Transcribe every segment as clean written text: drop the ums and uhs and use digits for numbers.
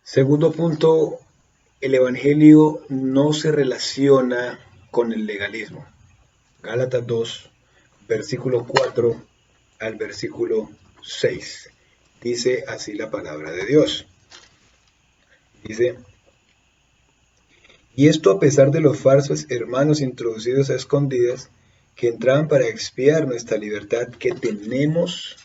Segundo punto, el Evangelio no se relaciona con el legalismo. Gálatas 2, versículo 4 al versículo 6. Dice así la palabra de Dios. Dice, y esto a pesar de los falsos hermanos introducidos a escondidas que entraban para expiar nuestra libertad que tenemos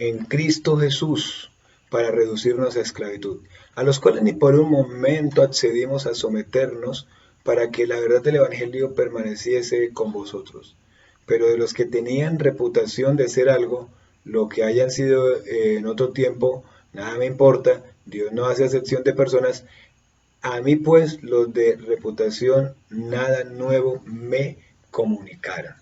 en Cristo Jesús para reducirnos a esclavitud, a los cuales ni por un momento accedimos a someternos para que la verdad del Evangelio permaneciese con vosotros. Pero de los que tenían reputación de ser algo, lo que hayan sido en otro tiempo, nada me importa, Dios no hace acepción de personas. A mí pues los de reputación nada nuevo me comunicaron.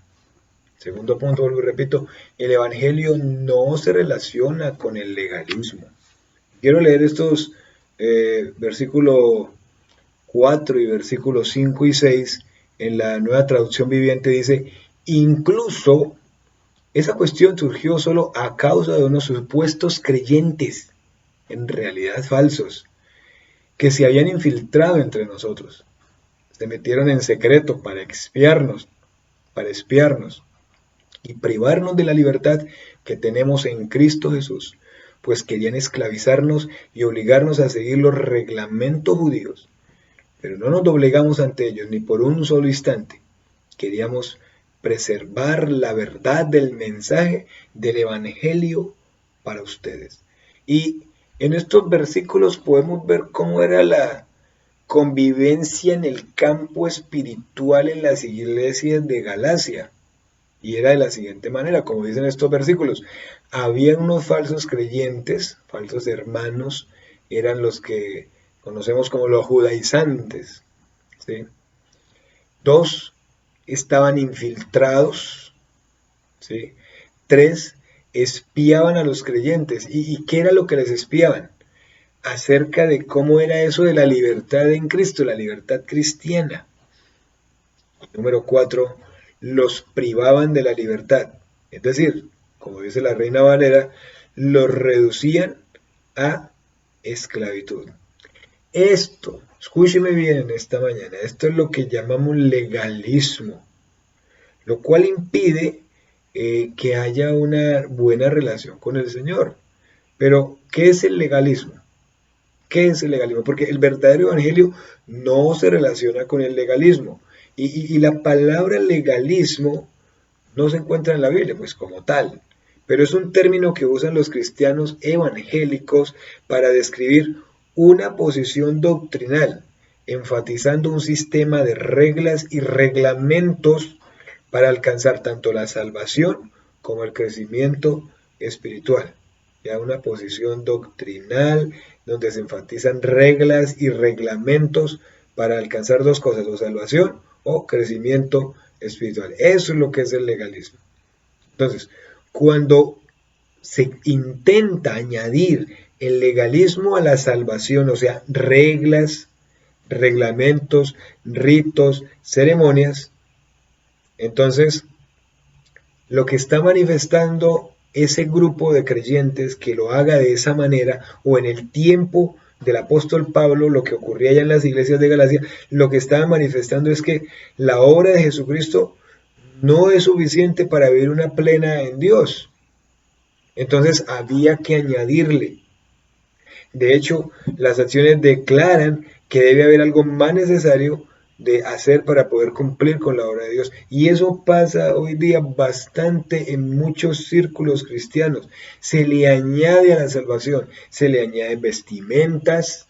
Segundo punto, vuelvo y repito, el Evangelio no se relaciona con el legalismo. Quiero leer estos versículos 4 y versículos 5 y 6 en la Nueva Traducción Viviente. Dice, incluso esa cuestión surgió solo a causa de unos supuestos creyentes, en realidad falsos, que se habían infiltrado entre nosotros. Se metieron en secreto para espiarnos y privarnos de la libertad que tenemos en Cristo Jesús, pues querían esclavizarnos y obligarnos a seguir los reglamentos judíos. Pero no nos doblegamos ante ellos ni por un solo instante. Queríamos preservar la verdad del mensaje del Evangelio para ustedes. Y en estos versículos podemos ver cómo era la convivencia en el campo espiritual en las iglesias de Galacia. Y era de la siguiente manera, como dicen estos versículos. Había unos falsos creyentes, falsos hermanos, eran los que conocemos como los judaizantes, ¿sí? Dos, estaban infiltrados, ¿sí? Tres, espiaban a los creyentes. ¿Y qué era lo que les espiaban? Acerca de cómo era eso de la libertad en Cristo, la libertad cristiana. Número 4, los privaban de la libertad. Es decir, como dice la Reina Valera, los reducían a esclavitud. Esto, escúcheme bien en esta mañana, esto es lo que llamamos legalismo, lo cual impide que haya una buena relación con el Señor. Pero, ¿qué es el legalismo? ¿Qué es el legalismo? Porque el verdadero evangelio no se relaciona con el legalismo. Y la palabra legalismo no se encuentra en la Biblia, pues como tal. Pero es un término que usan los cristianos evangélicos para describir una posición doctrinal, enfatizando un sistema de reglas y reglamentos para alcanzar tanto la salvación como el crecimiento espiritual. Ya una posición doctrinal donde se enfatizan reglas y reglamentos para alcanzar dos cosas, o salvación o crecimiento espiritual. Eso es lo que es el legalismo. Entonces, cuando se intenta añadir el legalismo a la salvación, o sea, reglas, reglamentos, ritos, ceremonias, entonces lo que está manifestando ese grupo de creyentes que lo haga de esa manera, o en el tiempo del apóstol Pablo, lo que ocurría allá en las iglesias de Galacia, lo que estaba manifestando es que la obra de Jesucristo no es suficiente para vivir una plena en Dios. Entonces había que añadirle. De hecho, las acciones declaran que debe haber algo más necesario de hacer para poder cumplir con la obra de Dios. Y eso pasa hoy día bastante en muchos círculos cristianos. Se le añade a la salvación, se le añaden vestimentas,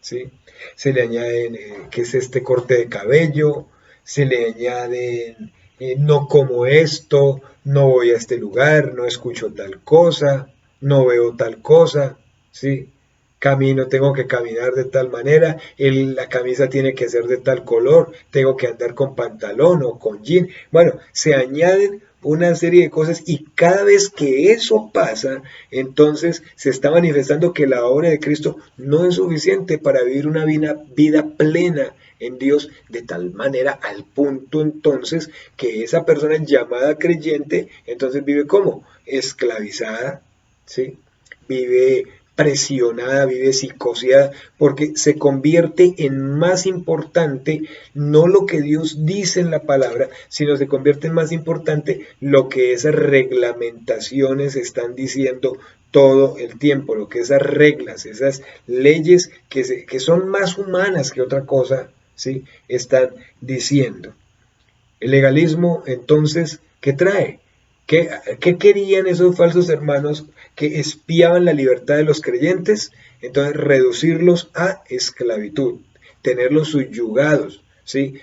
¿sí? Se le añaden qué es este corte de cabello, se le añaden no como esto, no voy a este lugar, no escucho tal cosa, no veo tal cosa, ¿sí? Camino, tengo que caminar de tal manera, la camisa tiene que ser de tal color, tengo que andar con pantalón o con jean. Bueno, se añaden una serie de cosas y cada vez que eso pasa, entonces se está manifestando que la obra de Cristo no es suficiente para vivir una vida plena en Dios, de tal manera al punto entonces que esa persona llamada creyente entonces vive como esclavizada, ¿sí? Vive presionada, vive psicoseada, porque se convierte en más importante no lo que Dios dice en la palabra, sino se convierte en más importante lo que esas reglamentaciones están diciendo todo el tiempo, lo que esas reglas, esas leyes que son más humanas que otra cosa, ¿sí? Están diciendo. El legalismo, entonces, ¿qué trae? ¿Qué querían esos falsos hermanos que espiaban la libertad de los creyentes? Entonces, reducirlos a esclavitud, tenerlos subyugados, ¿sí?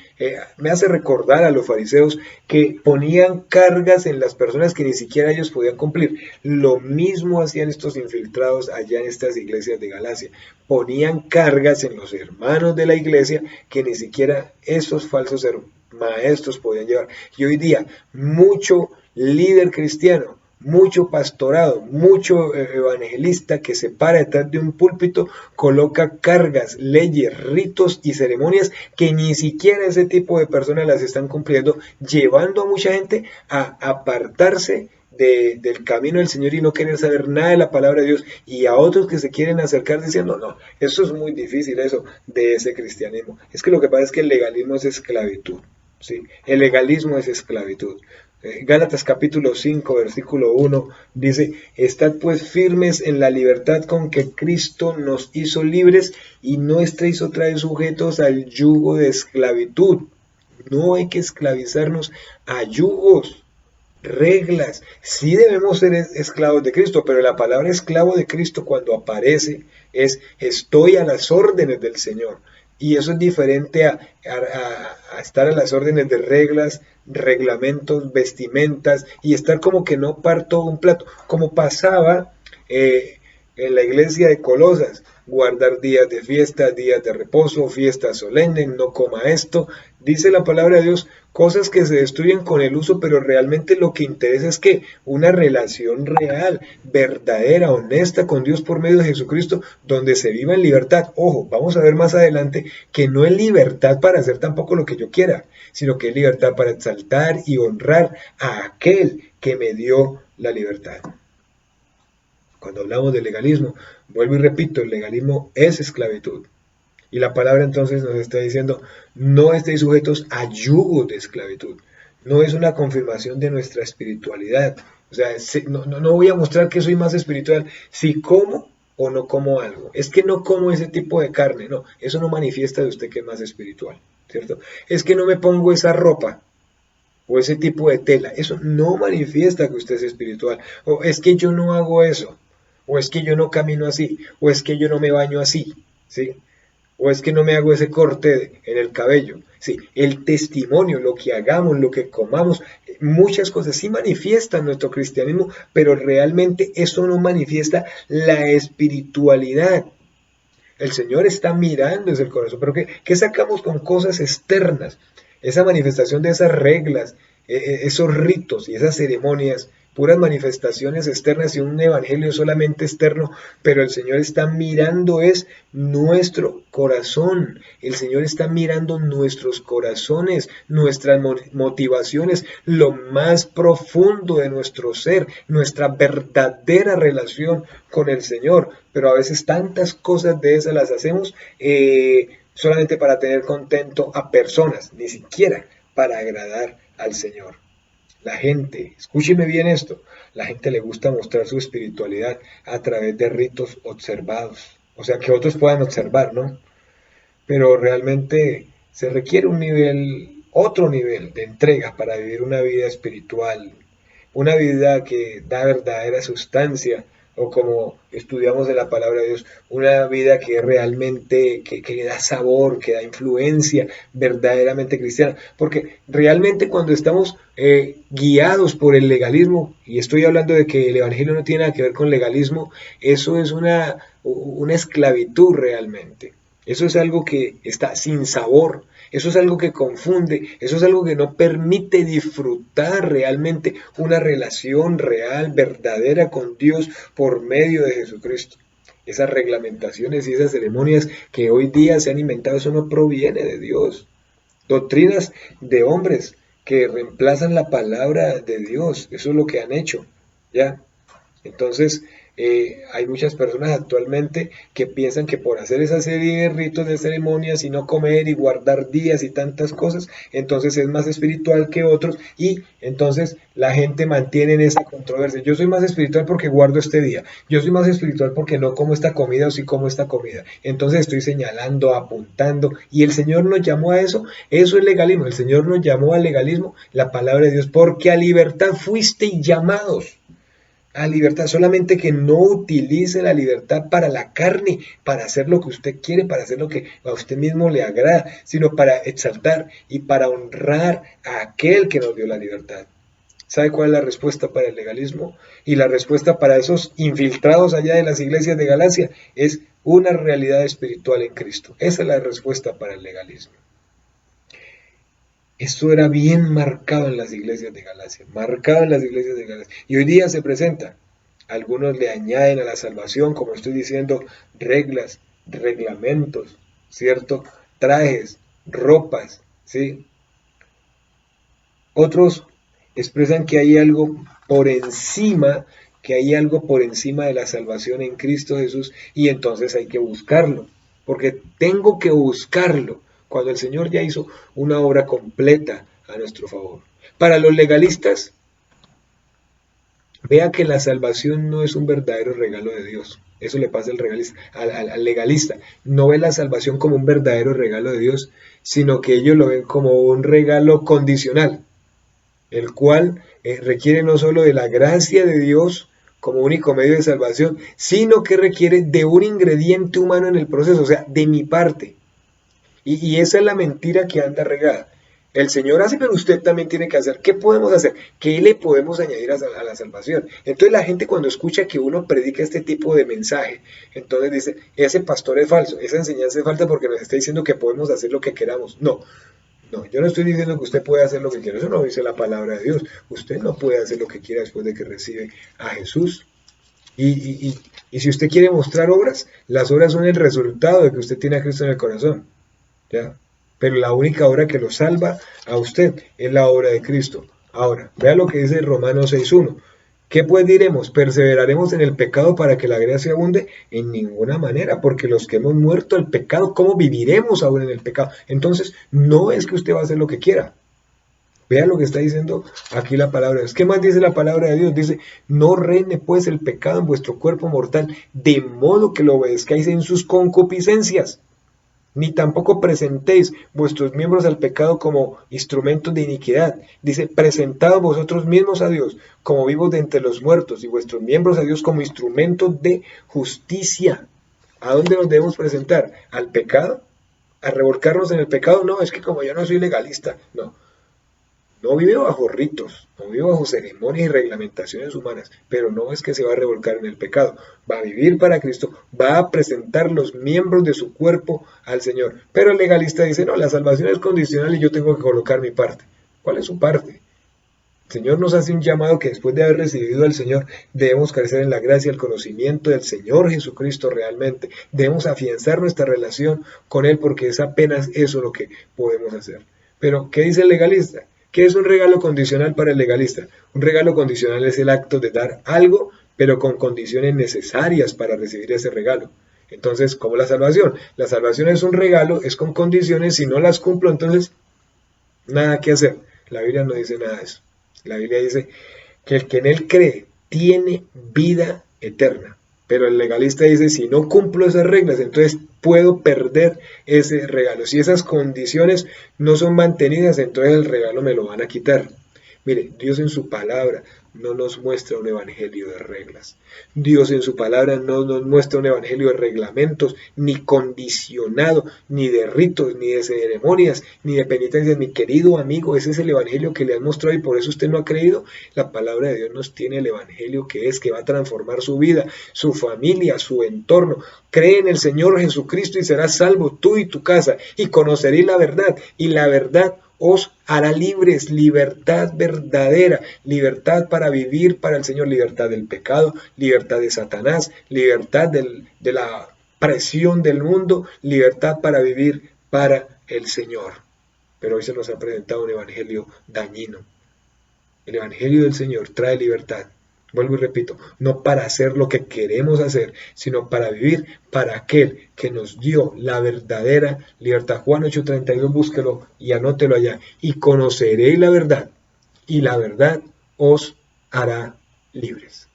Me hace recordar a los fariseos que ponían cargas en las personas que ni siquiera ellos podían cumplir. Lo mismo hacían estos infiltrados allá en estas iglesias de Galacia. Ponían cargas en los hermanos de la iglesia que ni siquiera esos falsos maestros podían llevar. Y hoy día, mucho líder cristiano, mucho pastorado, mucho evangelista que se para detrás de un púlpito, coloca cargas, leyes, ritos y ceremonias que ni siquiera ese tipo de personas las están cumpliendo, llevando a mucha gente a apartarse del camino del Señor y no querer saber nada de la palabra de Dios, y a otros que se quieren acercar diciendo, no, eso es muy difícil, eso de ese cristianismo. Es que lo que pasa es que el legalismo es esclavitud. ¿Sí? El legalismo es esclavitud. Gálatas capítulo 5, versículo 1 dice, estad pues firmes en la libertad con que Cristo nos hizo libres y no estéis otra vez sujetos al yugo de esclavitud. No hay que esclavizarnos a yugos, reglas. Sí debemos ser esclavos de Cristo, pero la palabra esclavo de Cristo cuando aparece es estoy a las órdenes del Señor. Y eso es diferente a estar a las órdenes de reglas, reglamentos, vestimentas y estar como que no parto un plato, como pasaba en la iglesia de Colosas, guardar días de fiesta, días de reposo, fiestas solemnes, no coma esto. Dice la palabra de Dios, cosas que se destruyen con el uso, pero realmente lo que interesa es que una relación real, verdadera, honesta con Dios por medio de Jesucristo, donde se viva en libertad. Ojo, vamos a ver más adelante que no es libertad para hacer tampoco lo que yo quiera, sino que es libertad para exaltar y honrar a aquel que me dio la libertad. Cuando hablamos de legalismo, vuelvo y repito, el legalismo es esclavitud. Y la palabra entonces nos está diciendo, no estéis sujetos a yugo de esclavitud. No es una confirmación de nuestra espiritualidad. O sea, no voy a mostrar que soy más espiritual si como o no como algo. Es que no como ese tipo de carne. No, eso no manifiesta de usted que es más espiritual, ¿cierto? Es que no me pongo esa ropa o ese tipo de tela. Eso no manifiesta que usted es espiritual. O es que yo no hago eso. O es que yo no camino así. O es que yo no me baño así. ¿Sí? O es que no me hago ese corte en el cabello. Sí, el testimonio, lo que hagamos, lo que comamos, muchas cosas sí manifiestan nuestro cristianismo, pero realmente eso no manifiesta la espiritualidad. El Señor está mirando desde el corazón, pero ¿qué sacamos con cosas externas? Esa manifestación de esas reglas, esos ritos y esas ceremonias, puras manifestaciones externas y un evangelio solamente externo, pero el Señor está mirando es nuestro corazón. El Señor está mirando nuestros corazones, nuestras motivaciones, lo más profundo de nuestro ser, nuestra verdadera relación con el Señor. Pero a veces tantas cosas de esas las hacemos solamente para tener contento a personas, ni siquiera para agradar al Señor. La gente, escúcheme bien esto, la gente le gusta mostrar su espiritualidad a través de ritos observados, o sea, que otros puedan observar, ¿no? Pero realmente se requiere un nivel, otro nivel de entrega para vivir una vida espiritual, una vida que da verdadera sustancia, o como estudiamos en la palabra de Dios, una vida que realmente, que da sabor, que da influencia verdaderamente cristiana, porque realmente cuando estamos guiados por el legalismo, y estoy hablando de que el evangelio no tiene nada que ver con legalismo, eso es una esclavitud realmente. Eso es algo que está sin sabor, eso es algo que confunde, eso es algo que no permite disfrutar realmente una relación real, verdadera con Dios por medio de Jesucristo. Esas reglamentaciones y esas ceremonias que hoy día se han inventado, eso no proviene de Dios. Doctrinas de hombres que reemplazan la palabra de Dios, eso es lo que han hecho, ¿ya? Entonces, Hay muchas personas actualmente que piensan que por hacer esa serie de ritos, de ceremonias y no comer y guardar días y tantas cosas, entonces es más espiritual que otros y entonces la gente mantiene en esa controversia. Yo soy más espiritual porque guardo este día. Yo soy más espiritual porque no como esta comida o sí como esta comida. Entonces estoy señalando, apuntando y el Señor nos llamó a eso. Eso es legalismo. El Señor nos llamó al legalismo, la palabra de Dios, porque a libertad fuisteis llamados. A libertad, solamente que no utilice la libertad para la carne, para hacer lo que usted quiere, para hacer lo que a usted mismo le agrada, sino para exaltar y para honrar a aquel que nos dio la libertad. ¿Sabe cuál es la respuesta para el legalismo? Y la respuesta para esos infiltrados allá de las iglesias de Galacia es una realidad espiritual en Cristo. Esa es la respuesta para el legalismo. Esto era bien marcado en las iglesias de Galacia, marcado en las iglesias de Galacia. Y hoy día se presenta. Algunos le añaden a la salvación, como estoy diciendo, reglas, reglamentos, ¿cierto? Trajes, ropas, ¿sí? Otros expresan que hay algo por encima, que hay algo por encima de la salvación en Cristo Jesús y entonces hay que buscarlo, porque tengo que buscarlo cuando el Señor ya hizo una obra completa a nuestro favor. Para los legalistas, vea que la salvación no es un verdadero regalo de Dios. Eso le pasa al legalista. No ve la salvación como un verdadero regalo de Dios, sino que ellos lo ven como un regalo condicional, el cual requiere no solo de la gracia de Dios como único medio de salvación, sino que requiere de un ingrediente humano en el proceso, o sea, de mi parte. Y esa es la mentira que anda regada. El Señor hace, pero usted también tiene que hacer. ¿Qué podemos hacer? ¿Qué le podemos añadir a la salvación? Entonces la gente cuando escucha que uno predica este tipo de mensaje, entonces dice, ese pastor es falso, esa enseñanza es falsa porque nos está diciendo que podemos hacer lo que queramos. No, no, yo no estoy diciendo que usted puede hacer lo que quiera, eso no dice la palabra de Dios. Usted no puede hacer lo que quiera después de que recibe a Jesús. Y si usted quiere mostrar obras, las obras son el resultado de que usted tiene a Cristo en el corazón. ¿Ya? Pero la única obra que lo salva a usted es la obra de Cristo. Ahora, vea lo que dice Romanos 6.1. ¿Qué pues diremos? ¿Perseveraremos en el pecado para que la gracia abunde? En ninguna manera, porque los que hemos muerto al pecado, ¿cómo viviremos aún en el pecado? Entonces, no es que usted va a hacer lo que quiera. Vea lo que está diciendo aquí la palabra de Dios. ¿Qué más dice la palabra de Dios? Dice, no reine pues el pecado en vuestro cuerpo mortal, de modo que lo obedezcáis en sus concupiscencias. Ni tampoco presentéis vuestros miembros al pecado como instrumentos de iniquidad. Dice, presentaos vosotros mismos a Dios como vivos de entre los muertos y vuestros miembros a Dios como instrumentos de justicia. ¿A dónde nos debemos presentar? ¿Al pecado? ¿A revolcarnos en el pecado? No, es que como yo no soy legalista, no. No vive bajo ritos, no vive bajo ceremonias y reglamentaciones humanas, pero no es que se va a revolcar en el pecado, va a vivir para Cristo, va a presentar los miembros de su cuerpo al Señor. Pero el legalista dice, no, la salvación es condicional y yo tengo que colocar mi parte. ¿Cuál es su parte? El Señor nos hace un llamado que después de haber recibido al Señor debemos crecer en la gracia y el conocimiento del Señor Jesucristo realmente. Debemos afianzar nuestra relación con Él porque es apenas eso lo que podemos hacer. Pero, ¿qué dice el legalista? ¿Qué es un regalo condicional para el legalista? Un regalo condicional es el acto de dar algo, pero con condiciones necesarias para recibir ese regalo. Entonces, como la salvación es un regalo, es con condiciones, si no las cumplo, entonces nada que hacer. La Biblia no dice nada de eso. La Biblia dice que el que en él cree tiene vida eterna. Pero el legalista dice, si no cumplo esas reglas, entonces puedo perder ese regalo. Si esas condiciones no son mantenidas, entonces el regalo me lo van a quitar. Mire, Dios en su palabra no nos muestra un evangelio de reglas. Dios en su palabra no nos muestra un evangelio de reglamentos, ni condicionado, ni de ritos, ni de ceremonias, ni de penitencias. Mi querido amigo, ese es el evangelio que le han mostrado y por eso usted no ha creído. La palabra de Dios nos tiene el evangelio que va a transformar su vida, su familia, su entorno. Cree en el Señor Jesucristo y serás salvo tú y tu casa y conoceréis la verdad y la verdad os hará libres, libertad verdadera, libertad para vivir para el Señor, libertad del pecado, libertad de Satanás, libertad de la presión del mundo, libertad para vivir para el Señor. Pero hoy se nos ha presentado un evangelio dañino. El evangelio del Señor trae libertad, Vuelvo y repito, no para hacer lo que queremos hacer, sino para vivir para aquel que nos dio la verdadera libertad. Juan 8:32, búsquelo y anótelo allá. Y conoceréis la verdad, y la verdad os hará libres.